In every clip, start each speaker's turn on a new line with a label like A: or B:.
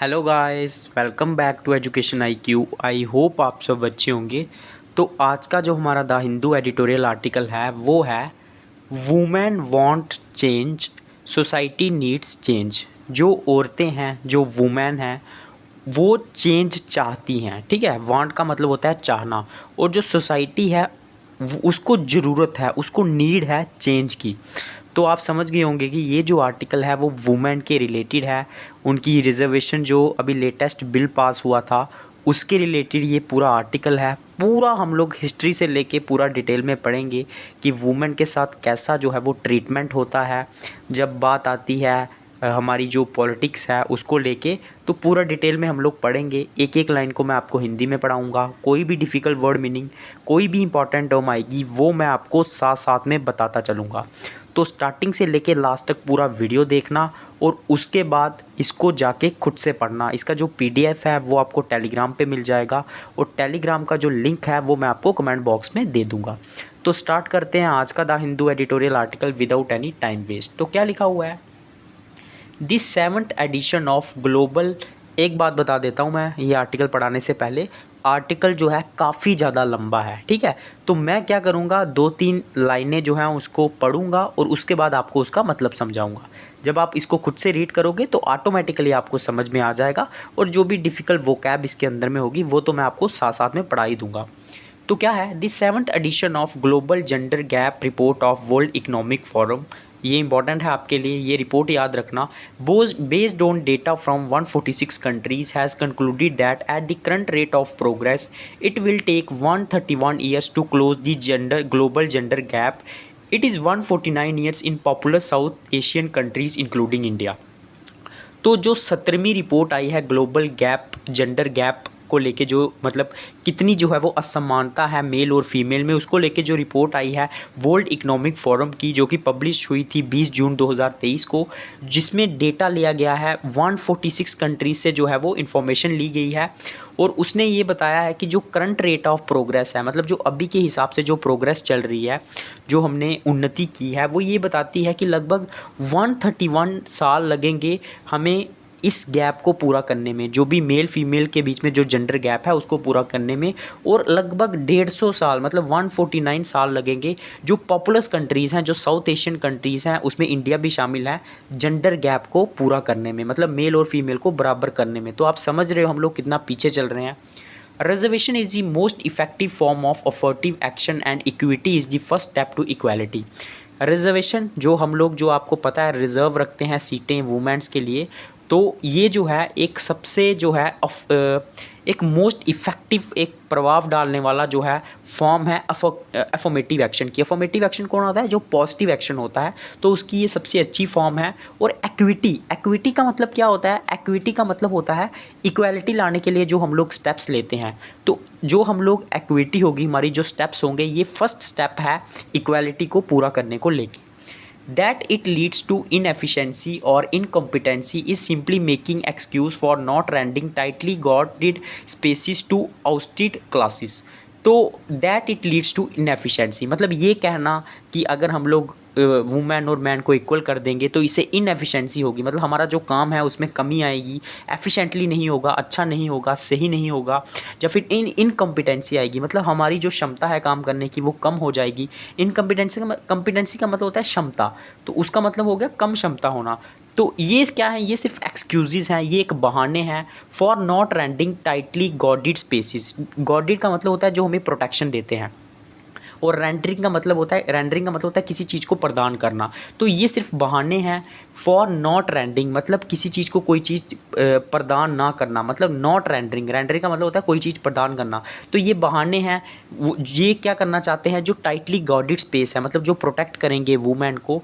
A: Hello guys, welcome back to education IQ। I hope आप सब अच्छे होंगे। तो आज का जो हमारा द हिंदू एडिटोरियल आर्टिकल है वो है women want change, society needs change. जो औरतें हैं, जो वुमेन हैं, वो चेंज चाहती हैं। ठीक है, वांट का मतलब होता है चाहना, और जो सोसाइटी है उसको ज़रूरत है, उसको नीड है चेंज की। तो आप समझ गए होंगे कि ये जो आर्टिकल है वो वुमेन के रिलेटेड है। उनकी रिजर्वेशन जो अभी लेटेस्ट बिल पास हुआ था उसके रिलेटेड ये पूरा आर्टिकल है। पूरा हम लोग हिस्ट्री से लेके पूरा डिटेल में पढ़ेंगे कि वुमेन के साथ कैसा जो है वो ट्रीटमेंट होता है जब बात आती है हमारी जो पॉलिटिक्स है उसको लेके। तो पूरा डिटेल में हम लोग पढ़ेंगे, एक एक लाइन को मैं आपको हिंदी में पढ़ाऊँगा। कोई भी डिफ़िकल्ट वर्ड मीनिंग, कोई भी इंपॉर्टेंट टर्म आएगी वो मैं आपको साथ साथ में बताता चलूँगा। तो स्टार्टिंग से लेके लास्ट तक पूरा वीडियो देखना और उसके बाद इसको जाके खुद से पढ़ना। इसका जो PDF है वो आपको टेलीग्राम पे मिल जाएगा, और टेलीग्राम का जो लिंक है वो मैं आपको कमेंट बॉक्स में दे दूँगा। तो स्टार्ट करते हैं आज का the Hindu editorial article without any time waste. तो क्या लिखा हुआ है? This seventh edition of global. एक बात बता देता हूँ मैं ये आर्टिकल पढ़ाने से पहले, आर्टिकल जो है काफ़ी ज़्यादा लंबा है। ठीक है, तो मैं क्या करूँगा, 2-3 लाइनें जो हैं उसको पढ़ूँगा और उसके बाद आपको उसका मतलब समझाऊँगा। जब आप इसको खुद से रीड करोगे तो ऑटोमेटिकली आपको समझ में आ जाएगा, और जो भी डिफ़िकल्ट वोकैब इसके अंदर में होगी वो तो मैं आपको साथ साथ में पढ़ा ही दूँगा। तो क्या है, this seventh edition of Global gender Gap Report of World Economic Forum. ये इंपॉर्टेंट है आपके लिए, ये रिपोर्ट याद रखना। Was based on data from 146 countries has concluded that at the current rate of progress it will take 131 years to close the gender global gender gap. It is 149 years in popular South Asian countries including India. तो जो 17वीं report आई है global gap, gender gap को लेके, जो मतलब कितनी जो है वो असमानता है मेल और फीमेल में, उसको लेके जो रिपोर्ट आई है वर्ल्ड इकोनॉमिक फोरम की, जो कि पब्लिश हुई थी 20 जून 2023 को, जिसमें डेटा लिया गया है 146 कंट्रीज से जो है वो इन्फॉर्मेशन ली गई है। और उसने ये बताया है कि जो करंट रेट ऑफ प्रोग्रेस है, मतलब जो अभी के हिसाब से जो प्रोग्रेस चल रही है, जो हमने उन्नति की है, वो ये बताती है कि लगभग 131 साल लगेंगे हमें इस गैप को पूरा करने में, जो भी मेल फीमेल के बीच में जो जेंडर गैप है उसको पूरा करने में। और लगभग 150 साल मतलब 149 साल लगेंगे जो पॉपुलस कंट्रीज़ हैं, जो साउथ एशियन कंट्रीज़ हैं, उसमें इंडिया भी शामिल है, जेंडर गैप को पूरा करने में, मतलब मेल और फीमेल को बराबर करने में। तो आप समझ रहे हो हम लोग कितना पीछे चल रहे हैं। Reservation is the most effective form of affirmative action and equity is the first step to equality। Reservation जो हम लोग, जो आपको पता है, रिज़र्व रखते हैं सीटें वुमेंस के लिए। तो ये जो है एक सबसे जो है एक मोस्ट इफ़ेक्टिव, एक प्रभाव डालने वाला जो है फॉर्म है अफर्मेटिव एक्शन की। अफर्मेटिव एक्शन कौन होता है? जो पॉजिटिव एक्शन होता है, तो उसकी ये सबसे अच्छी फॉर्म है। और एक्विटी, एक्विटी का मतलब क्या होता है? एक्विटी का मतलब होता है इक्वालिटी लाने के लिए जो हम लोग स्टेप्स लेते हैं। तो जो हम लोग एक्विटी होगी, हमारी जो स्टेप्स होंगे, ये फर्स्ट स्टेप है इक्वालिटी को पूरा करने को लेके। That it leads to inefficiency or incompetency is simply making excuse for not rendering tightly guarded spaces to ousted classes। तो that it leads to inefficiency, मतलब ये कहना कि अगर हम लोग वुमेन और मैन को इक्वल कर देंगे तो इससे इनएफिशिएंसी होगी, मतलब हमारा जो काम है उसमें कमी आएगी, एफिशिएंटली नहीं होगा, अच्छा नहीं होगा, सही नहीं होगा। या फिर इनकम्पिटेंसी आएगी, मतलब हमारी जो क्षमता है काम करने की वो कम हो जाएगी। कम्पिटेंसी का मतलब होता है क्षमता, तो उसका मतलब हो गया कम क्षमता होना। तो ये क्या है? ये सिर्फ एक्सक्यूज़ेस हैं, ये एक बहाने हैं for not rending tightly guarded spaces. Guarded का मतलब होता है जो हमें प्रोटेक्शन देते हैं, और रेंडरिंग का मतलब होता है किसी चीज़ को प्रदान करना। तो ये सिर्फ बहाने हैं फॉर नॉट रेंडरिंग, मतलब किसी चीज़ को कोई चीज़ प्रदान ना करना, मतलब नॉट रेंडरिंग। रेंडरिंग का मतलब होता है कोई चीज़ प्रदान करना। तो ये बहाने हैं। ये क्या करना चाहते हैं? जो टाइटली गार्डेड स्पेस है, मतलब जो प्रोटेक्ट करेंगे वुमेन को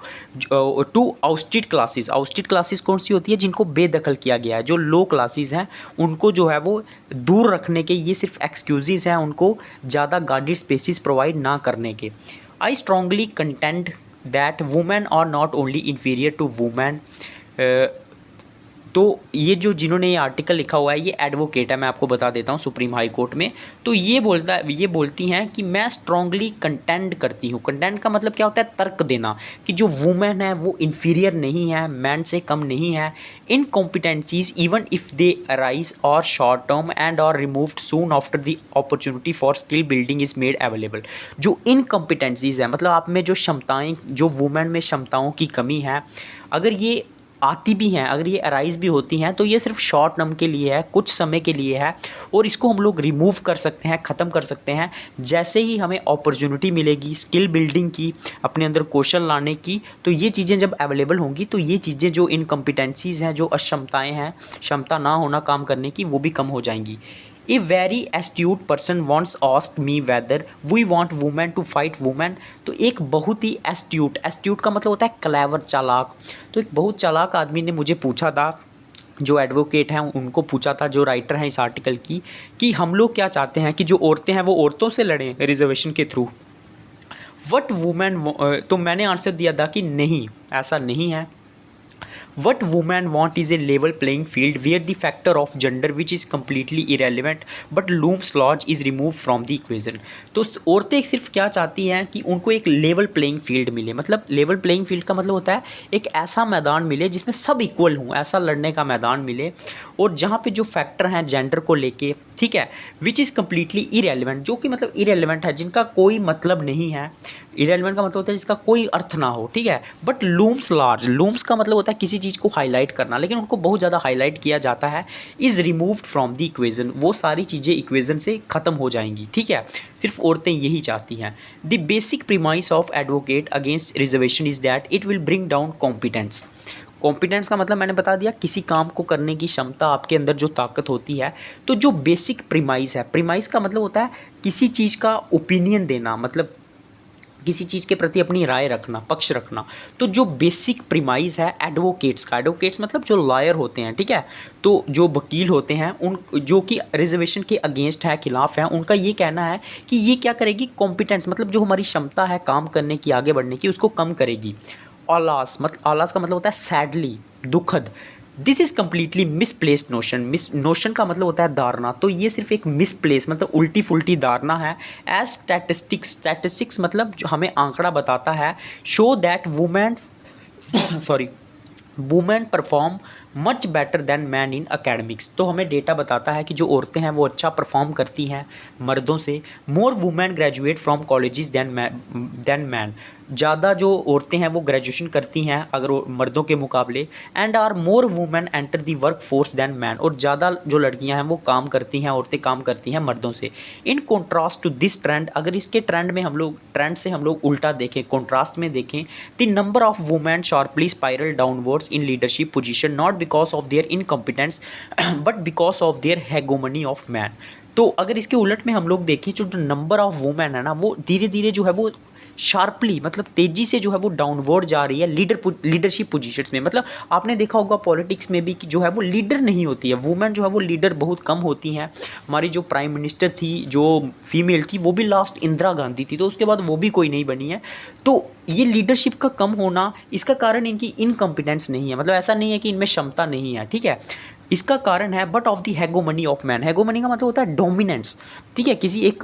A: to ousted classes. Ousted classes कौन सी होती है? जिनको बेदखल किया गया है, जो लो क्लासेस हैं उनको जो है वो दूर रखने के ये सिर्फ एक्सक्यूज़ेस हैं, उनको ज़्यादा गार्डेड स्पेसिस प्रोवाइड ना करने के। I strongly contend that women are not only inferior to women. तो ये जो जिन्होंने ये आर्टिकल लिखा हुआ है ये एडवोकेट है, मैं आपको बता देता हूँ सुप्रीम हाई कोर्ट में। तो ये बोलती हैं कि मैं स्ट्रांगली कंटेंड करती हूँ। कंटेंड का मतलब क्या होता है, तर्क देना, कि जो वुमेन है वो इन्फीरियर नहीं है, मैन से कम नहीं है। इनकॉम्पिटेंसीज इवन इफ दे अराइज और शॉर्ट टर्म एंड और removed soon after the opportunity for skill building is made available. जो इनकॉम्पिटेंसीज है मतलब आप में जो क्षमताएं, जो वुमेन में क्षमताओं की कमी है, अगर ये आती भी हैं, अगर ये अराइज़ भी होती हैं, तो ये सिर्फ शॉर्ट टर्म के लिए है, कुछ समय के लिए है, और इसको हम लोग रिमूव कर सकते हैं, ख़त्म कर सकते हैं जैसे ही हमें अपॉर्चुनिटी मिलेगी स्किल बिल्डिंग की, अपने अंदर कौशल लाने की। तो ये चीज़ें जब अवेलेबल होंगी तो ये चीज़ें जो इनकम्पिटेंसीज़ हैं, जो अक्षमताएँ हैं, क्षमता ना होना काम करने की, वो भी कम हो जाएंगी। A very astute person once asked me whether we want women to fight women। तो एक बहुत ही एस्ट्यूट का मतलब होता है क्लेवर, चालाक। तो एक बहुत चालाक आदमी ने मुझे पूछा था, जो एडवोकेट हैं उनको पूछा था, जो राइटर हैं इस आर्टिकल की, कि हम लोग क्या चाहते हैं कि जो औरतें हैं वो औरतों से लड़ें रिजर्वेशन के थ्रू, वट वुमेन। तो मैंने आंसर दिया था कि नहीं, ऐसा नहीं है। What women want is a level playing field where the factor of gender which is completely irrelevant but looms large is removed from the equation। तो औरतें सिर्फ क्या चाहती हैं कि उनको एक लेवल प्लेइंग फील्ड मिले। मतलब लेवल प्लेइंग फील्ड का मतलब होता है एक ऐसा मैदान मिले जिसमें सब इक्वल हों, ऐसा लड़ने का मैदान मिले, और जहाँ पे जो फैक्टर हैं जेंडर को लेके, ठीक है, विच इज़ कम्प्लीटली इरेलीवेंट, जो कि मतलब इरेलीवेंट है, जिनका कोई मतलब नहीं है। इरेलीवेंट का मतलब होता है जिसका कोई अर्थ ना हो, ठीक है। बट लूम्स लार्ज, लूम्स का मतलब होता है किसी चीज़ को हाईलाइट करना, लेकिन उनको बहुत ज़्यादा हाईलाइट किया जाता है। Is removed from the equation, वो सारी चीज़ें इक्वेशन से ख़त्म हो जाएंगी, ठीक है। सिर्फ औरतें यही चाहती हैं। The basic premise of advocate against reservation is that it will bring down competence. Competence का मतलब मैंने बता दिया, किसी काम को करने की क्षमता, आपके अंदर जो ताकत होती है। तो जो बेसिक प्रीमाइस है, प्रीमाइस का मतलब होता है किसी चीज़ का ओपिनियन देना, मतलब किसी चीज़ के प्रति अपनी राय रखना, पक्ष रखना। तो जो बेसिक प्रीमाइस है एडवोकेट्स का, एडवोकेट्स मतलब जो लॉयर होते हैं, ठीक है, तो जो वकील होते हैं, उन जो कि रिजर्वेशन के अगेंस्ट है, खिलाफ है, उनका ये कहना है कि ये क्या करेगी, कॉम्पिटेंस मतलब जो हमारी क्षमता है काम करने की, आगे बढ़ने की, उसको कम करेगी। ऑलास मतलब, ऑलास का मतलब होता है सैडली, दुखद। This is completely misplaced notion. Notion का मतलब होता है धारणा, तो ये सिर्फ एक मिसप्लेस मतलब उल्टी फुल्टी धारणा है। एज स्टैटिस्टिक्स मतलब जो हमें आंकड़ा बताता है, show that women women perform much better than man in academics. तो हमें डेटा बताता है कि जो औरतें हैं वो अच्छा परफॉर्म करती हैं मर्दों से। More women graduate from colleges than man, ज़्यादा जो औरतें हैं वो ग्रेजुएशन करती हैं अगर मर्दों के मुकाबले। And are more women enter the work force than man, और ज़्यादा जो लड़कियां हैं वो काम करती हैं, औरतें काम करती हैं मर्दों से। In contrast to this trend, अगर इसके ट्रेंड में हम लोग, ट्रेंड से हम लोग उल्टा देखें, कॉन्ट्रास्ट में देखें, the number of women sharply spiral downwards in leadership position, not because of their incompetence but because of their हेगोमनी of man. तो अगर इसके उलट में हम लोग देखें, जो नंबर ऑफ वुमेन है ना, वो धीरे धीरे जो है वो शार्पली मतलब तेज़ी से जो है वो डाउनवर्ड जा रही है लीडरशिप पोजीशंस में। मतलब आपने देखा होगा पॉलिटिक्स में भी कि जो है वो लीडर नहीं होती है, वुमेन जो है वो लीडर बहुत कम होती हैं। हमारी जो प्राइम मिनिस्टर थी जो फीमेल थी वो भी लास्ट इंदिरा गांधी थी, तो उसके बाद वो भी कोई नहीं बनी है। तो ये लीडरशिप का कम होना, इसका कारण इनकी इनकॉम्पिटेंस नहीं है, मतलब ऐसा नहीं है कि इनमें क्षमता नहीं है, ठीक है, इसका कारण है but of the हेगोमनी of man. हेगोमनी का मतलब होता है डोमिनेंस, ठीक है, किसी एक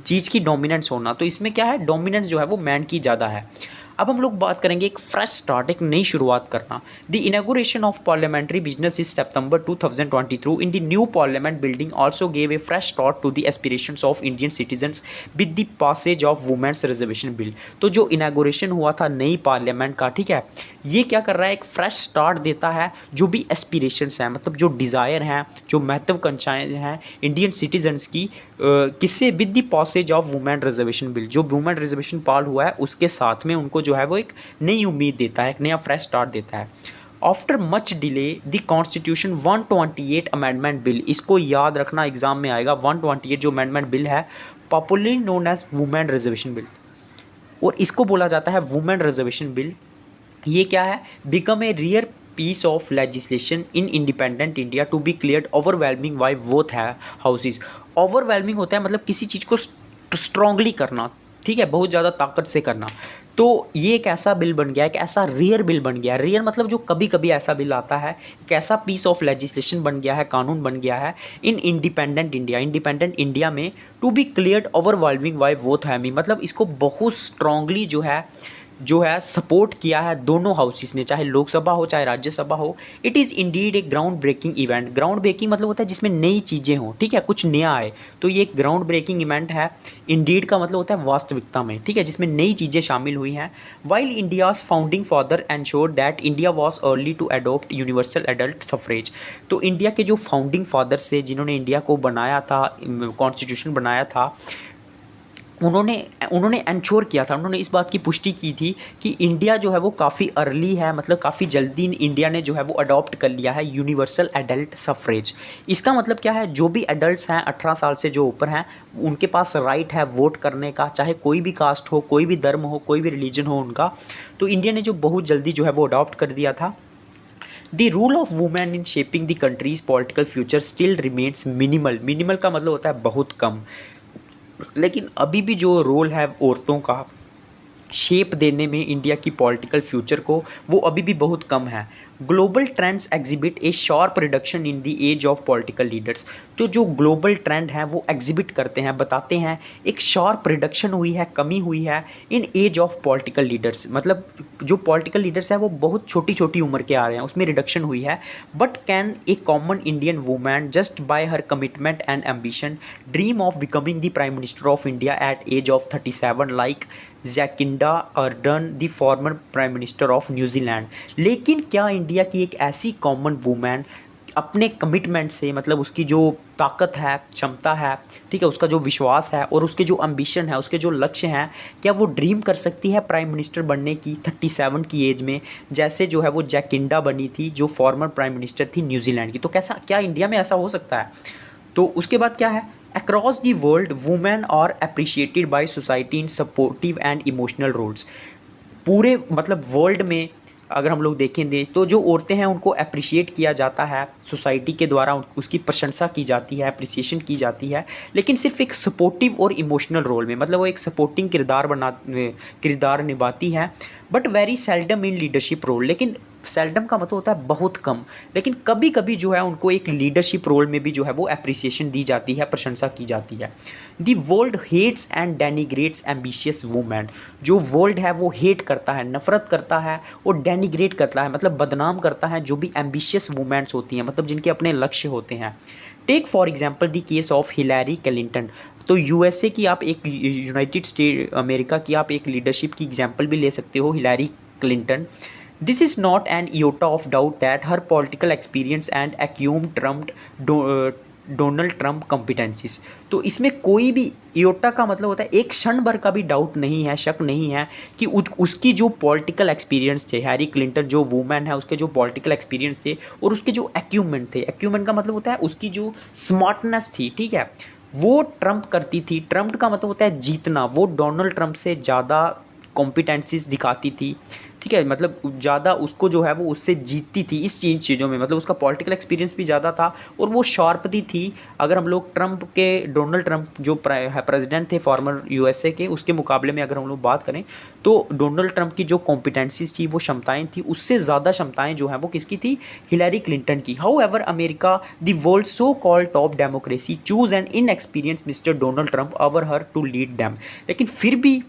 A: चीज़ की डोमिनेंस होना। तो इसमें क्या है, डोमिनेंस जो है वो मैन की ज़्यादा है। अब हम लोग बात करेंगे एक फ्रेश स्टार्ट, एक नई शुरुआत करना। The inauguration of parliamentary business is September 2023 in the new parliament building also gave a fresh start to the aspirations of Indian citizens with the passage of women's reservation bill. तो जो inauguration हुआ था नई parliament का, ठीक है, ये क्या कर रहा है, एक फ्रेश स्टार्ट देता है। जो भी एस्पिरेशंस हैं, मतलब जो डिज़ायर हैं, जो महत्वाकांक्षाएं हैं इंडियन सिटीजन्स की, किससे, with the passage of women reservation bill, जो वुमेन रिजर्वेशन पाल हुआ है उसके साथ में उनको जो है वो एक नई उम्मीद देता है, एक नया फ्रेश स्टार्ट देता है। After much delay the constitution 128 amendment bill, इसको याद रखना एग्जाम में आएगा। 128 जो अमेंडमेंट बिल है, popularly known as women reservation bill, और इसको बोला जाता है वुमेन रिजर्वेशन बिल। ये क्या है, become a rare piece of legislation in independent India to be cleared overwhelming by both है हाउसेज। ओवरवेलमिंग होता है मतलब किसी चीज़ को स्ट्रांगली करना, ठीक है, बहुत ज़्यादा ताकत से करना। तो ये एक ऐसा बिल बन गया है, एक ऐसा रेयर बिल बन गया है। रेयर मतलब जो कभी कभी ऐसा बिल आता है, एक ऐसा पीस ऑफ लेजिस्लेशन बन गया है, कानून बन गया है इन इंडिपेंडेंट इंडिया में to be cleared overwhelming by both हैमी। मतलब इसको बहुत स्ट्रांगली जो है सपोर्ट किया है दोनों हाउसेस ने, चाहे लोकसभा हो चाहे राज्यसभा हो। इट इज़ इंडीड एक ground breaking event. Ground breaking मतलब होता है जिसमें नई चीज़ें हों, ठीक है, कुछ नया आए, तो ये एक ग्राउंड ब्रेकिंग इवेंट है। इंडीड का मतलब होता है वास्तविकता में, ठीक है, जिसमें नई चीज़ें शामिल हुई हैं। While India's founding father ensured that India was early to adopt universal adult suffrage. तो इंडिया के जो फाउंडिंग फादर्स थे, जिन्होंने इंडिया को बनाया था, कॉन्स्टिट्यूशन बनाया था, उन्होंने एंश्योर किया था, उन्होंने इस बात की पुष्टि की थी कि इंडिया जो है वो काफ़ी अर्ली है, मतलब काफ़ी जल्दी इंडिया ने जो है वो अडॉप्ट कर लिया है यूनिवर्सल एडल्ट सफरेज। इसका मतलब क्या है, जो भी एडल्ट्स हैं 18 साल से जो ऊपर हैं, उनके पास राइट है वोट करने का, चाहे कोई भी कास्ट हो, कोई भी धर्म हो, कोई भी रिलीजन हो उनका। तो इंडिया ने जो बहुत जल्दी जो है वो अडॉप्ट कर दिया था। The rule of women in shaping the countries political future still remains minimal. Minimal का मतलब होता है बहुत कम, लेकिन अभी भी जो रोल है औरतों का शेप देने में इंडिया की पॉलिटिकल फ्यूचर को, वो अभी भी बहुत कम है। Global trends exhibit a sharp reduction in the age of political leaders. तो जो ग्लोबल ट्रेंड है वो एग्जिबिट करते हैं, बताते हैं एक शार्प रिडक्शन हुई है, कमी हुई है इन एज ऑफ पॉलिटिकल लीडर्स। मतलब जो पॉलिटिकल लीडर्स हैं वो बहुत छोटी छोटी उम्र के आ रहे हैं, उसमें रिडक्शन हुई है। But can a common Indian woman just by her commitment and ambition dream of becoming the prime minister of India at age of 37 like Jacinda Ardern the former prime minister of New Zealand. लेकिन क्या India की एक ऐसी common women अपने commitment से, मतलब उसकी जो ताकत है, क्षमता है, ठीक है, उसका जो विश्वास है और उसके जो एम्बिशन है, उसके जो लक्ष्य हैं, क्या वो ड्रीम कर सकती है प्राइम मिनिस्टर बनने की 37 की एज में, जैसे जो है वो जैकिंडा बनी थी, जो फॉर्मर प्राइम मिनिस्टर थी न्यूजीलैंड की। तो कैसा, क्या इंडिया में ऐसा हो सकता है? तो उसके बाद क्या है, across the world women are appreciated by society in supportive and emotional roles. पूरे मतलब वर्ल्ड में अगर हम लोग देखेंगे तो जो औरतें हैं उनको अप्रिशिएट किया जाता है सोसाइटी के द्वारा, उसकी प्रशंसा की जाती है, अप्रिसिएशन की जाती है, लेकिन सिर्फ एक सपोर्टिव और इमोशनल रोल में। मतलब वो एक सपोर्टिंग किरदार निभाती है, but very seldom in leadership role. लेकिन सेल्डम का मतलब होता है बहुत कम, लेकिन कभी कभी जो है उनको एक लीडरशिप रोल में भी जो है वो अप्रिसिएशन दी जाती है, प्रशंसा की जाती है। The world hates and denigrates ambitious women. जो वर्ल्ड है वो हेट करता है, नफरत करता है और डेनिग्रेट करता है, मतलब बदनाम करता है जो भी एम्बिशियस वुमेन्स होती हैं, मतलब जिनके अपने लक्ष्य होते हैं। Take for example the case of Hillary Clinton. तो यूएसए की आप एक, यूनाइटेड स्टेट अमेरिका की आप एक लीडरशिप की एग्जाम्पल भी ले सकते हो, Hillary Clinton. This is not an iota of doubt that her political experience and acumen trumped Donald Trump competencies. तो इसमें कोई भी इयोटा का मतलब होता है एक क्षण भर का भी डाउट नहीं है, शक नहीं है कि उसकी जो पॉलिटिकल एक्सपीरियंस थे, हैरी क्लिंटन जो वुमेन है उसके जो पॉलिटिकल एक्सपीरियंस थे और उसके जो एक्यूमेंट थे, एक्यूमेंट का मतलब होता है उसकी जो स्मार्टनेस थी, ठीक है, वो ट्रंप करती थी। ट्रंप का मतलब होता है जीतना, वो डोनाल्ड ट्रंप से ज़्यादा कॉम्पिटेंसीज दिखाती थी, ठीक है, मतलब ज़्यादा उसको जो है वो उससे जीतती थी इस चीज़ों में। मतलब उसका पॉलिटिकल एक्सपीरियंस भी ज़्यादा था और वो शार्प भी थी। अगर हम लोग डोनाल्ड ट्रंप जो प्रेसिडेंट थे फॉर्मर यूएसए के, उसके मुकाबले में अगर हम लोग बात करें तो डोनाल्ड ट्रंप की जो कॉम्पिटेंसीज थी, वो क्षमताएं थी, उससे ज़्यादा क्षमताएं जो हैं वो किसकी थी, हिलैरी क्लिंटन की। However America the world so called top democracy choose an inexperience mister Donald Trump over her to lead them. लेकिन फिर भी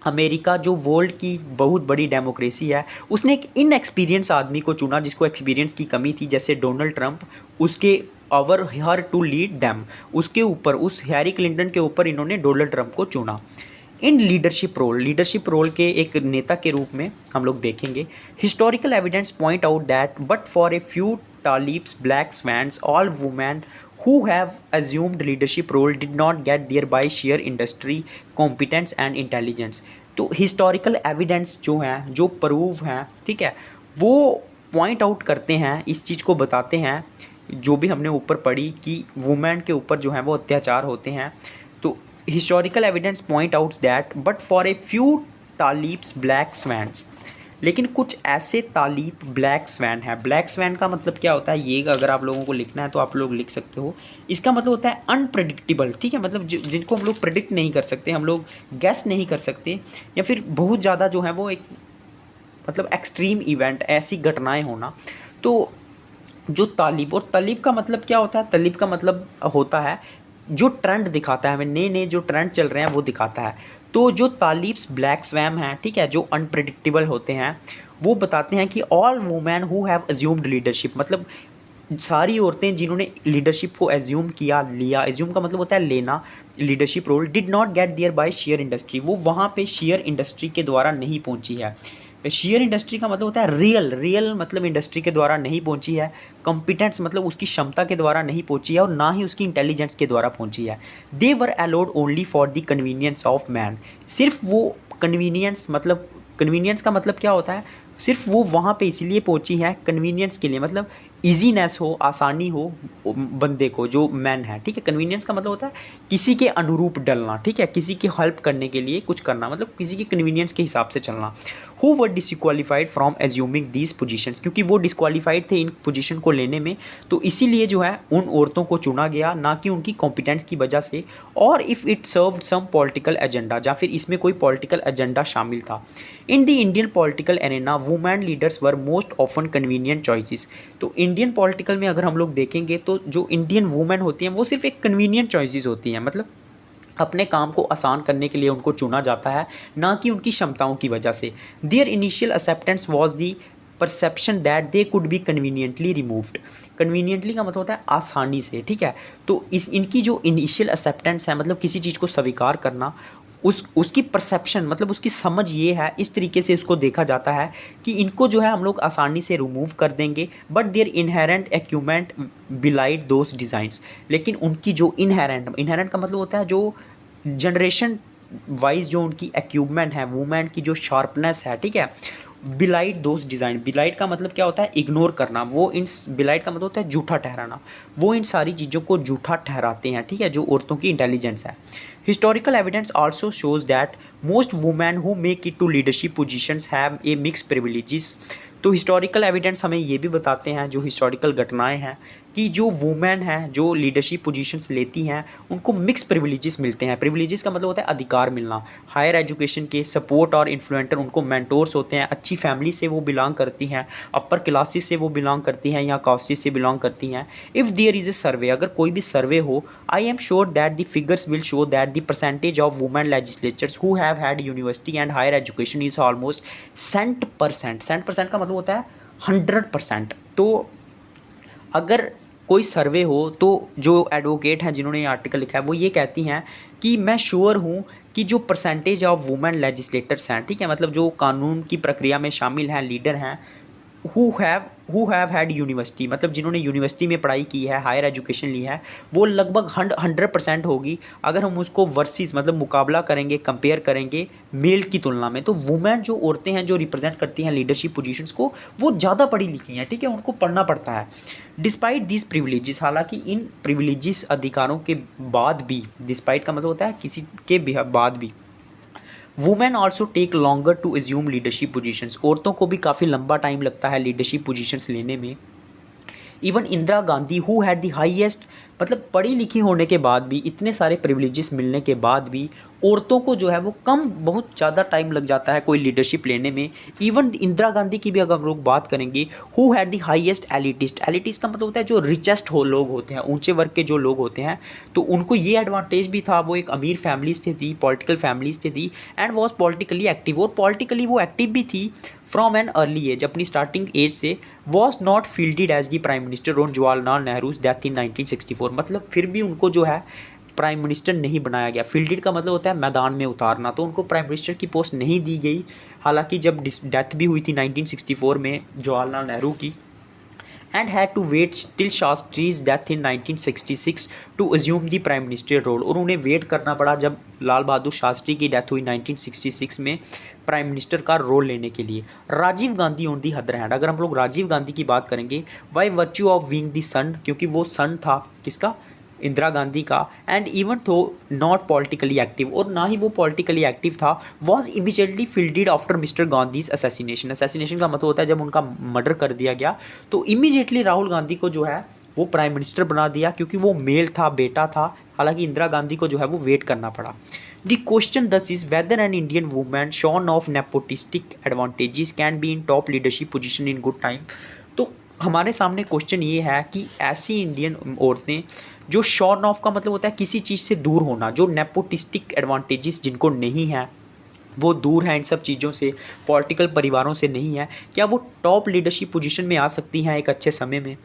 A: अमेरिका जो वर्ल्ड की बहुत बड़ी डेमोक्रेसी है, उसने एक इनएक्सपीरियंस आदमी को चुना जिसको एक्सपीरियंस की कमी थी, जैसे डोनाल्ड ट्रंप, उसके over her to lead them, उसके ऊपर, उस हैरी क्लिंटन के ऊपर इन्होंने डोनाल्ड ट्रंप को चुना। इन लीडरशिप रोल के एक नेता के रूप में हम लोग देखेंगे, historical evidence point out that but for a few talibs black swans all women who have assumed leadership role did not get there by sheer industry competence and intelligence। तो हिस्टोरिकल एविडेंस जो हैं, जो prove हैं, ठीक है, वो point out करते हैं, इस चीज़ को बताते हैं जो भी हमने ऊपर पढ़ी कि वुमेन के ऊपर जो है वो अत्याचार होते हैं। तो historical evidence point out that but for a few talibs black swans लेकिन कुछ ऐसे तालीब ब्लैक स्वैन है। ब्लैक स्वैन का मतलब क्या होता है, ये अगर आप लोगों को लिखना है तो आप लोग लिख सकते हो। इसका मतलब होता है अनप्रेडिक्टेबल, ठीक है, मतलब जिनको हम लोग प्रेडिक्ट नहीं कर सकते, हम लोग गैस नहीं कर सकते, या फिर बहुत ज़्यादा जो है वो एक मतलब एक्सट्रीम इवेंट, ऐसी घटनाएं होना। तो जो तालिब, और तलीब का मतलब क्या होता है, तलीब का मतलब होता है जो ट्रेंड दिखाता है, हमें नए नए जो ट्रेंड चल रहे हैं वो दिखाता है। तो जो तालिब्स ब्लैक स्वैम हैं, ठीक है, जो अनप्रिडिक्टेबल होते हैं, वो बताते हैं कि all women who have assumed leadership, मतलब सारी औरतें जिन्होंने लीडरशिप को एज्यूम किया, लिया, एज्यूम का मतलब होता है लेना, leadership role, did not get there by sheer industry, वो वहाँ पे शेयर इंडस्ट्री के द्वारा नहीं पहुँची है। शेयर इंडस्ट्री का मतलब होता है रियल, रियल मतलब इंडस्ट्री के द्वारा नहीं पहुंची है। कॉम्पिटेंस मतलब उसकी क्षमता के द्वारा नहीं पहुंची है, और ना ही उसकी इंटेलिजेंस के द्वारा पहुंची है। They were allowed only for the convenience of man, सिर्फ वो कन्वीनियंस, मतलब कन्वीनियंस का मतलब क्या होता है, सिर्फ वो वहाँ पे इसलिए पहुंची है कन्वीनियंस के लिए, मतलब ईजीनेस हो, आसानी हो बंदे को, जो मैन है, ठीक है। कन्वीनियंस का मतलब होता है किसी के अनुरूप डलना, ठीक है, किसी की हेल्प करने के लिए कुछ करना, मतलब किसी की कन्वीनियंस के हिसाब से चलना। Who were disqualified from assuming these positions, क्योंकि वो डिसक्वालीफाइड थे इन पोजीशन को लेने में, तो इसीलिए जो है उन औरतों को चुना गया, ना कि उनकी कॉम्पिटेंस की वजह से, और if it served some political agenda, या फिर इसमें कोई पॉलिटिकल एजेंडा शामिल था। In the Indian political arena women leaders were most often convenient choices, तो इंडियन पॉलिटिकल में अगर हम लोग देखेंगे तो जो इंडियन वुमेन होती हैं वो सिर्फ एक कन्वीनियंट चॉइसेस होती हैं, मतलब अपने काम को आसान करने के लिए उनको चुना जाता है, ना कि उनकी क्षमताओं की वजह से। Their initial acceptance was the perception that they could be conveniently removed, conveniently का मतलब होता है आसानी से, ठीक है। तो इस इनकी जो इनिशियल एक्सेप्टेंस है, मतलब किसी चीज़ को स्वीकार करना, उसकी परसेप्शन मतलब उसकी समझ ये है, इस तरीके से उसको देखा जाता है कि इनको जो है हम लोग आसानी से रिमूव कर देंगे, but their inherent acumen belied those designs, लेकिन उनकी जो इनहेरेंट का मतलब होता है जो जनरेशन वाइज जो उनकी एक्यूपमेंट है, वुमेन की जो शार्पनेस है, ठीक है, बिलाइड दोस्त डिज़ाइन, बिलाइड का मतलब क्या होता है, इग्नोर करना, वो इन बिलाइड का मतलब होता है झूठा ठहराना, वो इन सारी चीज़ों को झूठा ठहराते हैं, ठीक है, जो औरतों की इंटेलिजेंस है। Historical evidence also shows that most women who make it to leadership positions have a mix privileges, तो हिस्टोरिकल एविडेंस हमें ये भी बताते हैं, जो हिस्टोरिकल घटनाएं हैं, कि जो वुमेन हैं जो लीडरशिप पोजीशंस लेती हैं उनको मिक्स प्रिविलेजेस मिलते हैं। प्रिविलेजेस का मतलब होता है अधिकार मिलना, हायर एजुकेशन के सपोर्ट और इन्फ्लुएंटर उनको मेंटोर्स होते हैं, अच्छी फैमिली से वो बिलोंग करती हैं, अपर क्लासेस से वो बिलोंग करती हैं या कास्टेज से बिलोंग करती हैं। If there is a survey, अगर कोई भी सर्वे हो, I am sure that the figures will show that the percentage of women legislatures who have had university and higher education is almost 100%। 100% का मतलब होता है 100%। तो अगर कोई सर्वे हो तो जो एडवोकेट हैं जिन्होंने ये आर्टिकल लिखा है वो ये कहती हैं कि मैं श्योर हूँ कि जो परसेंटेज ऑफ वुमेन लेजिस्लेटर्स हैं, ठीक है, मतलब जो कानून की प्रक्रिया में शामिल हैं, लीडर हैं, हु हैव हैड यूनिवर्सिटी, मतलब जिन्होंने यूनिवर्सिटी में पढ़ाई की है, हायर एजुकेशन ली है, वो लगभग 100% होगी अगर हम उसको वर्सेस मतलब मुकाबला करेंगे, कंपेयर करेंगे मेल की तुलना में। तो वुमेन जो औरतें हैं जो रिप्रेजेंट करती हैं लीडरशिप पोजीशंस को, वो ज़्यादा पढ़ी लिखी हैं, ठीक है, उनको पढ़ना पड़ता है। डिस्पाइट दिस प्रिविलेजेस, हालांकि इन प्रिविलेजेस अधिकारों के बाद भी, डिस्पाइट का मतलब होता है किसी के बाद भी, women also take longer to assume leadership positions, औरतों को भी काफ़ी लंबा टाइम लगता है लीडरशिप पोजीशंस लेने में। Even Indira Gandhi who had the highest, मतलब पढ़ी लिखी होने के बाद भी, इतने सारे प्रिविलेजेस मिलने के बाद भी औरतों को जो है वो बहुत ज़्यादा टाइम लग जाता है कोई लीडरशिप लेने में। इवन इंदिरा गांधी की भी अगर हम लोग बात करेंगे, who had the highest elitist, elitist का मतलब होता है जो रिचेस्ट हो लोग होते हैं, ऊंचे वर्ग के जो लोग होते हैं, तो उनको ये एडवांटेज भी था, वो एक अमीर फैमिलीज से थी, पॉलिटिकल फैमिलीज से थी, एंड वॉज पॉलिटिकली एक्टिव, और पॉलिटिकली वो एक्टिव भी थी फ्रॉम एन अर्ली एज, अपनी स्टार्टिंग एज से। Was not fielded as the prime minister on Jawaharlal Nehru's death in 1964, मतलब फिर भी उनको जो है प्राइम मिनिस्टर नहीं बनाया गया। फील्डेड का मतलब होता है मैदान में उतारना, तो उनको प्राइम मिनिस्टर की पोस्ट नहीं दी गई। हालांकि जब डेथ भी हुई थी 1964 में जवाहरलाल नेहरू की, and had to wait till Shastri's death in 1966 to assume the prime minister role, और उन्हें वेट करना पड़ा जब लाल बहादुर शास्त्री की डेथ हुई 1966 में प्राइम मिनिस्टर का रोल लेने के लिए। Rajiv Gandhi on the other hand, अगर हम लोग राजीव गांधी की बात करेंगे, by virtue of being the son, क्योंकि वो सन था किसका, इंदिरा गांधी का, and even though not politically active, और ना ही वो पॉलिटिकली एक्टिव था, was immediately fielded after mister Gandhi's assassination. Assassination का मतलब होता है जब उनका मर्डर कर दिया गया, तो इमीजिएटली राहुल गांधी को जो है वो प्राइम मिनिस्टर बना दिया, क्योंकि वो मेल था, बेटा था। हालांकि इंदिरा गांधी को जो है वो वेट करना पड़ा। The question thus is whether an Indian women shorn of nepotistic advantages can be in top leadership position in good time. तो हमारे सामने क्वेश्चन ये है कि ऐसी इंडियन औरतें जो शॉर्न ऑफ का मतलब होता है किसी चीज़ से दूर होना, जो नेपोटिस्टिक एडवांटेजेस जिनको नहीं है, वो दूर हैं इन सब चीज़ों से, पॉलिटिकल परिवारों से नहीं है, क्या वो टॉप लीडरशिप पोजीशन में आ सकती हैं एक अच्छे समय में?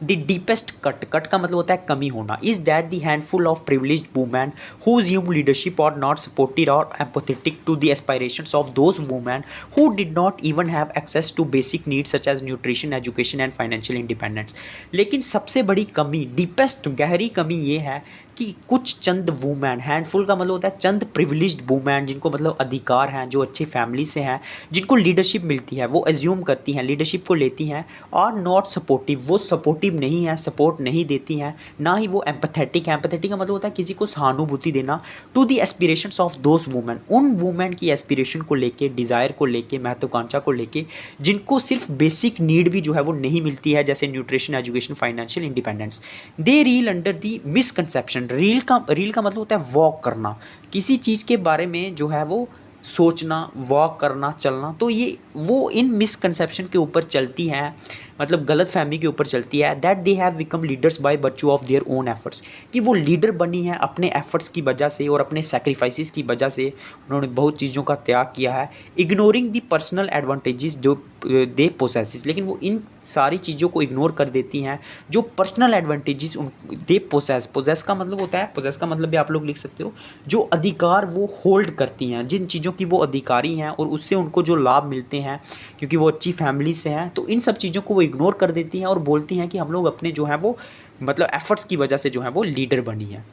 A: द डीपेस्ट कट, कट का मतलब होता है कमी होना, is that the handful of privileged women who assume leadership are not supported or empathetic to the aspirations of those women who did not even have access to basic needs such as nutrition, education and financial independence. लेकिन सबसे बड़ी कमी, deepest गहरी कमी ये है कि कुछ चंद वुमेन, हैंडफुल का मतलब होता है चंद प्रिविलेज्ड वुमेन, जिनको मतलब अधिकार हैं, जो अच्छी फैमिली से हैं, जिनको लीडरशिप मिलती है, वो एज्यूम करती हैं, लीडरशिप को लेती हैं, और नॉट सपोर्टिव, वो सपोर्टिव नहीं है, सपोर्ट नहीं देती हैं, ना ही वो एम्पैथेटिक है। एम्पैथेटिक का मतलब होता है किसी को सहानुभूति देना, to the aspirations of those women, उन वुमेन की एस्पिरेशन को लेके, डिज़ायर को लेके, महत्वाकांक्षा को लेके, जिनको सिर्फ बेसिक नीड भी जो है वो नहीं मिलती है, जैसे nutrition, education, financial independence. They reel under the misconception. Reel का मतलब होता है वॉक करना, किसी चीज़ के बारे में जो है वो सोचना, वॉक करना, चलना, तो ये वो इन मिसकंसेप्शन के ऊपर चलती हैं, मतलब गलत फहमी के ऊपर चलती है। That they have become leaders by virtue of their own efforts, कि वो लीडर बनी है अपने एफर्ट्स की वजह से और अपने सेक्रीफाइसेस की वजह से, उन्होंने बहुत चीज़ों का त्याग किया है। इग्नोरिंग दी पर्सनल एडवांटेजेस जो दे पोसेसिस, लेकिन वो इन सारी चीज़ों को इग्नोर कर देती हैं जो पर्सनल एडवांटेजेस दे पोसेस। पोसेस का मतलब होता है, पोसेस का मतलब भी आप लोग लिख सकते हो, जो अधिकार वो होल्ड करती हैं, जिन चीज़ों की वो अधिकारी हैं और उससे उनको जो लाभ मिलते हैं क्योंकि वो अच्छी फैमिली से हैं, तो इन सब चीज़ों को वो इग्नोर कर देती हैं और बोलती हैं कि हम लोग अपने जो है वो मतलब एफर्ट्स की वजह से जो है वो लीडर बनी है।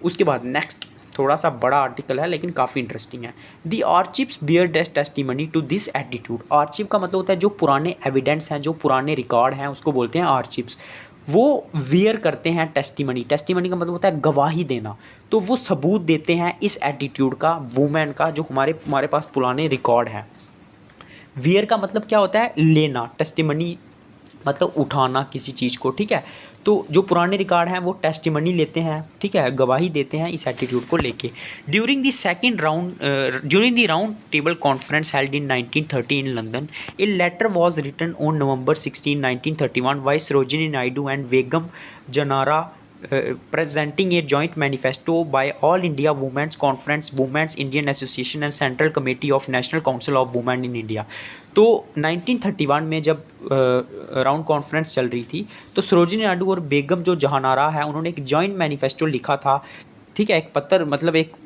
A: उसके बाद नेक्स्ट थोड़ा सा बड़ा आर्टिकल है लेकिन काफ़ी इंटरेस्टिंग है। The archives bear testimony to this attitude. Archive का मतलब होता है जो पुराने एविडेंस हैं, जो पुराने रिकॉर्ड हैं, उसको बोलते हैं आर्चिप्स। वो वियर करते हैं टेस्टिमनी। टेस्टिमनी का मतलब होता है गवाही देना, तो वो सबूत देते हैं इस एटीट्यूड का, वुमेन का, जो हमारे पास पुराने रिकॉर्ड हैं। वियर का मतलब क्या होता है? लेना। टेस्टिमनी मतलब उठाना किसी चीज़ को, ठीक है। तो जो पुराने रिकॉर्ड हैं वो टेस्टिमनी लेते हैं, ठीक है, गवाही देते हैं इस एटीट्यूड को लेके। During the round table conference held in 1930 in London, a letter was written on November 16, 1931 by Sarojini Naidu and Begum Jahanara presenting a joint manifesto by All India Women's Conference, Women's Indian Association and Central Committee of National Council of Women in India। तो 1931 में जब round conference चल रही थी, तो सरोजिनी नायडू और बेगम जो जहानारा है, उन्होंने एक जॉइंट मैनिफेस्टो लिखा था, ठीक है। एक पत्र मतलब एक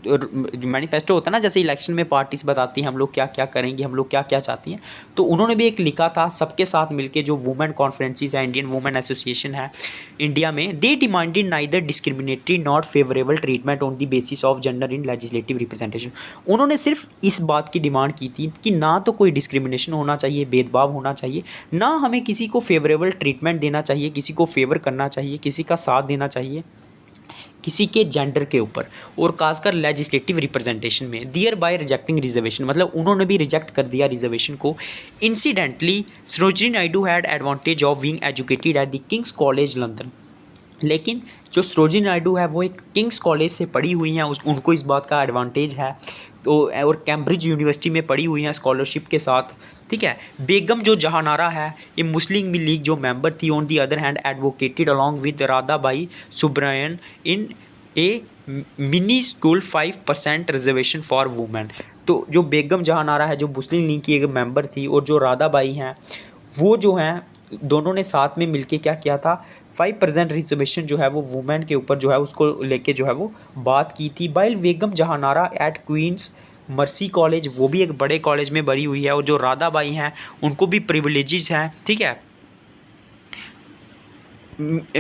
A: मैनिफेस्टो होता है ना, जैसे इलेक्शन में पार्टीज बताती हैं हम लोग क्या क्या करेंगे, हम लोग क्या क्या चाहती हैं, तो उन्होंने भी एक लिखा था सबके साथ मिलके, जो वुमेन कॉन्फ्रेंसेस है, इंडियन वुमेन एसोसिएशन है इंडिया में। They demanded neither discriminatory not favourable treatment on the basis of gender in legislative representation. उन्होंने सिर्फ इस बात की डिमांड की थी कि ना तो कोई डिस्क्रिमिनेशन होना चाहिए, भेदभाव होना चाहिए, ना हमें किसी को फेवरेबल ट्रीटमेंट देना चाहिए, किसी को फेवर करना चाहिए, किसी का साथ देना चाहिए किसी के जेंडर के ऊपर, और खासकर लेजिस्लेटिव रिप्रेजेंटेशन में। दियर बाय रिजेक्टिंग रिजर्वेशन, मतलब उन्होंने भी रिजेक्ट कर दिया रिजर्वेशन को। Incidentally Sarojini Naidu had advantage of being educated at the Kings college London. लेकिन जो सरोजिनी नायडू है वो एक किंग्स कॉलेज से पढ़ी हुई हैं, उनको इस बात का एडवांटेज है, तो और कैम्ब्रिज यूनिवर्सिटी में पढ़ी हुई हैं स्कॉलरशिप के साथ, ठीक है। बेगम जो जहानारा है ये मुस्लिम लीग जो मेंबर थी, on the other hand advocated along with Radhabai Subbarayan in a mini school 5% reservation for women. तो जो बेगम जहानारा है जो मुस्लिम लीग की एक मेंबर थी, और जो राधाबाई हैं वो जो हैं, दोनों ने साथ में मिलके क्या किया था, 5% रिजर्वेशन जो है वो वुमेन के ऊपर जो है उसको लेके जो है वो बात की थी। While Begum Jahanara at Queen's Mercy college, वो भी एक बड़े कॉलेज में बड़ी हुई है, और जो राधाबाई हैं उनको भी प्रिविलेजेस हैं, ठीक है।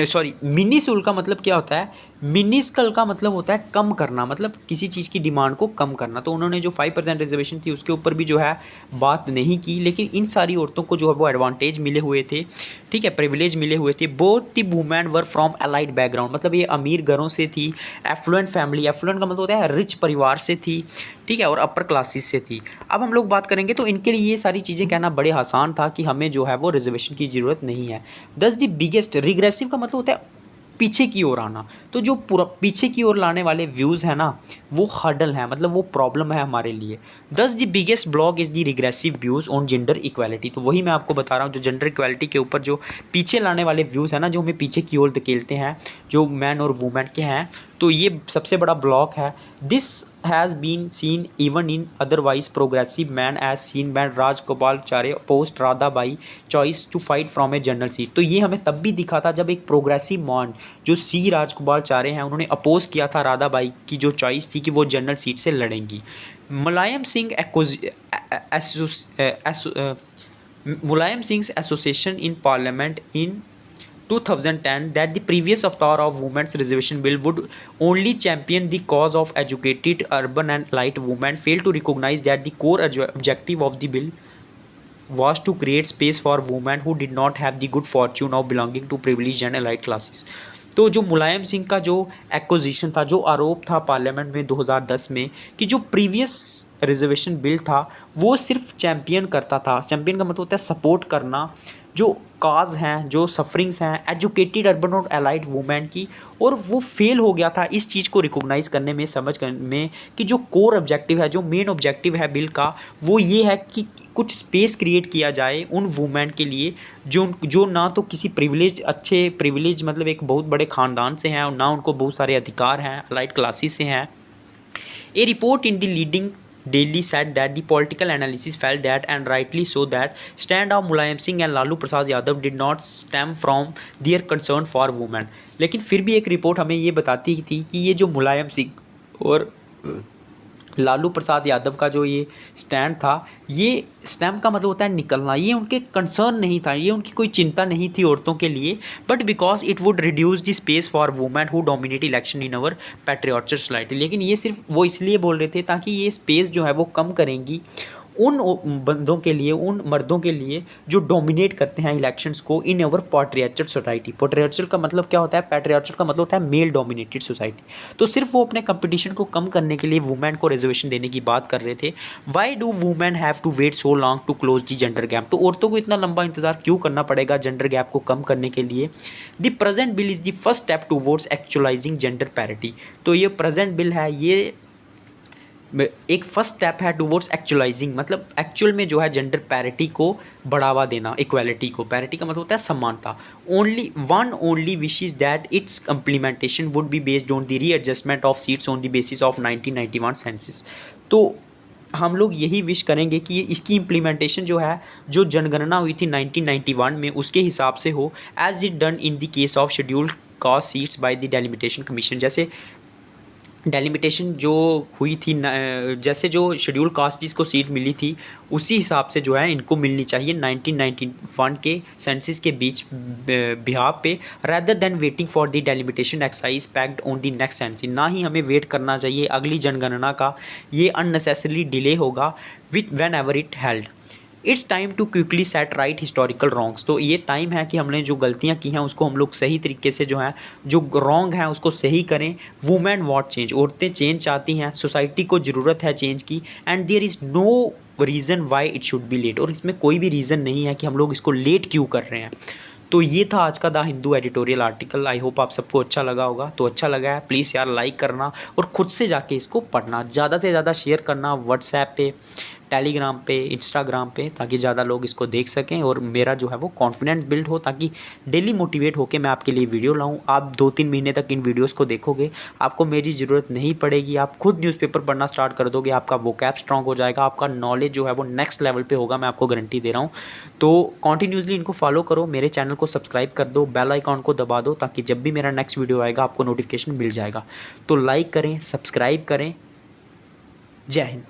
A: सॉरी, मिनी स्कूल का मतलब क्या होता है? मिनिस्कल का मतलब होता है कम करना, मतलब किसी चीज़ की डिमांड को कम करना। तो उन्होंने जो 5% रिजर्वेशन थी उसके ऊपर भी जो है बात नहीं की, लेकिन इन सारी औरतों को जो है वो एडवांटेज मिले हुए थे, ठीक है, प्रिविलेज मिले हुए थे। Both the women were from allied background, मतलब ये अमीर घरों से थी, एफ्लुएंट फैमिली, एफ्लुएंट का मतलब होता है रिच परिवार से थी, ठीक है, और अपर क्लासेस से थी। अब हम लोग बात करेंगे तो इनके लिए ये सारी चीज़ें कहना बड़े आसान था कि हमें जो है वो रिजर्वेशन की ज़रूरत नहीं है। दस द बिगेस्ट रिग्रेसिव का मतलब होता है पीछे की ओर आना। तो जो पूरा पीछे की ओर लाने वाले व्यूज़ हैं ना, वो हर्डल है, मतलब वो प्रॉब्लम है हमारे लिए। दस the biggest block is the regressive views on gender equality. तो वही मैं आपको बता रहा हूँ, जो जेंडर इक्वालिटी के ऊपर जो पीछे लाने वाले व्यूज़ हैं ना, जो हमें पीछे की ओर धकेलते हैं, जो मैन और वुमेन के हैं, तो ये सबसे बड़ा ब्लॉक है। This has been seen even in otherwise progressive man as seen man Rajagopalachari post Radhabai choice to fight from a general seat. तो ये हमें तब भी दिखा था जब एक प्रोग्रेसिव मैन जो सी राजगोपालाचार्य हैं, उन्होंने अपोज किया था राधाबाई की जो चॉइस थी कि वो जनरल सीट से लड़ेंगी। Mulayam Singh Mulayam Singh association in parliament in 2010 that the previous avatar of women's reservation bill would only champion the cause of educated urban and elite women failed to recognize that the core objective of the bill was to create space for women who did not have the good fortune of belonging to privileged and elite classes। तो जो मुलायम सिंह का जो acquisition था, जो आरोप था parliament में 2010 में, कि जो प्रीवियस रिजर्वेशन बिल था वो सिर्फ चैम्पियन करता था। चैम्पियन का मतलब होता है सपोर्ट करना, जो काज हैं, जो सफरिंग्स हैं एजुकेटेड अर्बन और एलाइड वुमेन की, और वो फेल हो गया था इस चीज़ को रिकॉग्नाइज करने में, समझ करने में कि जो कोर ऑब्जेक्टिव है, जो मेन ऑब्जेक्टिव है बिल का, वो ये है कि कुछ स्पेस क्रिएट किया जाए उन वुमेन के लिए जो ना तो किसी प्रिविलेज, अच्छे प्रिविलेज मतलब एक बहुत बड़े ख़ानदान से हैं, और ना उनको बहुत सारे अधिकार हैं, एलाइड क्लासेस से हैं। A report in the leading daily said that the political analysis felt that, and rightly so, that stand of Mulayam Singh and Lalu Prasad Yadav did not stem from their concern for women। लेकिन फिर भी एक report हमें ये बताती थी कि ये जो मुलायम सिंह और लालू प्रसाद यादव का जो ये स्टैंड था, ये स्टैम्प का मतलब होता है निकलना, ये उनके कंसर्न नहीं था, ये उनकी कोई चिंता नहीं थी औरतों के लिए, but because it would reduce the space for women who dominate election in our patriotic society. लेकिन ये सिर्फ वो इसलिए बोल रहे थे ताकि ये स्पेस जो है वो कम करेंगी उन बंदों के लिए, उन मर्दों के लिए जो डोमिनेट करते हैं इलेक्शंस को इन अवर पैट्रियार्चल सोसाइटी। पैट्रियार्चल का मतलब क्या होता है? पैट्रियार्चल का मतलब होता है मेल डोमिनेटेड सोसाइटी। तो सिर्फ वो अपने कंपटीशन को कम करने के लिए वुमेन को रिजर्वेशन देने की बात कर रहे थे। Why do women have to wait so long to close the gender gap? तो औरतों को इतना लंबा इंतजार क्यों करना पड़ेगा जेंडर गैप को कम करने के लिए? The present bill is the first step towards actualising gender parity. तो ये प्रेजेंट बिल है, ये एक फर्स्ट स्टेप है टुवर्ड्स एक्चुअलाइजिंग, मतलब एक्चुअल में जो है जेंडर पैरिटी को बढ़ावा देना, इक्वालिटी को। पैरिटी का मतलब होता है समानता। Only wish is that it's implementation would be based on the readjustment of seats on the basis of 1991 census. तो हम लोग यही विश करेंगे कि इसकी इम्प्लीमेंटेशन जो है, जो जनगणना हुई थी 1991 में, उसके हिसाब से हो, as it done in the case of scheduled caste seats by the delimitation commission. जैसे डेलिमिटेशन जो हुई थी, जैसे जो शेड्यूल कास्ट जिसको सीट मिली थी, उसी हिसाब से जो है इनको मिलनी चाहिए 1991 के सेंसस के बीच बिहाफ पे, rather than waiting for the delimitation excise packed on the next census. ना ही हमें वेट करना चाहिए अगली जनगणना का, ये अननेसेसरली डिले होगा with whenever it held. It's time to quickly set right historical wrongs. तो ये टाइम है कि हमने जो गलतियाँ की हैं उसको हम लोग सही तरीके से जो है, जो रॉन्ग हैं उसको सही करें। वुमेन वॉन्ट चेंज, औरतें चेंज चाहती हैं, सोसाइटी को ज़रूरत है चेंज की, and there is no reason why it should be late. और इसमें कोई भी रीज़न नहीं है कि हम लोग इसको लेट क्यों कर रहे हैं। तो ये था आज का the Hindu editorial article. I hope आप सबको अच्छा लगा होगा। तो अच्छा लगा है प्लीज़ यार लाइक करना और ख़ुद से जाके इसको पढ़ना, ज़्यादा से ज़्यादा शेयर करना व्हाट्सएप पे, टेलीग्राम पे, इंस्टाग्राम पे, ताकि ज़्यादा लोग इसको देख सकें और मेरा जो है वो कॉन्फिडेंस बिल्ड हो, ताकि डेली मोटिवेट होकर मैं आपके लिए वीडियो लाऊं। आप 2-3 महीने तक इन वीडियोस को देखोगे, आपको मेरी ज़रूरत नहीं पड़ेगी, आप खुद न्यूज़पेपर पढ़ना स्टार्ट कर दोगे, आपका वोकैब स्ट्रॉन्ग हो जाएगा, आपका नॉलेज जो है वो नेक्स्ट लेवल पे होगा, मैं आपको गारंटी दे रहा हूँ। तो कॉन्टीन्यूसली इनको फॉलो करो, मेरे चैनल को सब्सक्राइब कर दो, बेल आइकॉन को दबा दो, ताकि जब भी मेरा नेक्स्ट वीडियो आएगा आपको नोटिफिकेशन मिल जाएगा। तो लाइक करें, सब्सक्राइब करें। जय हिंद।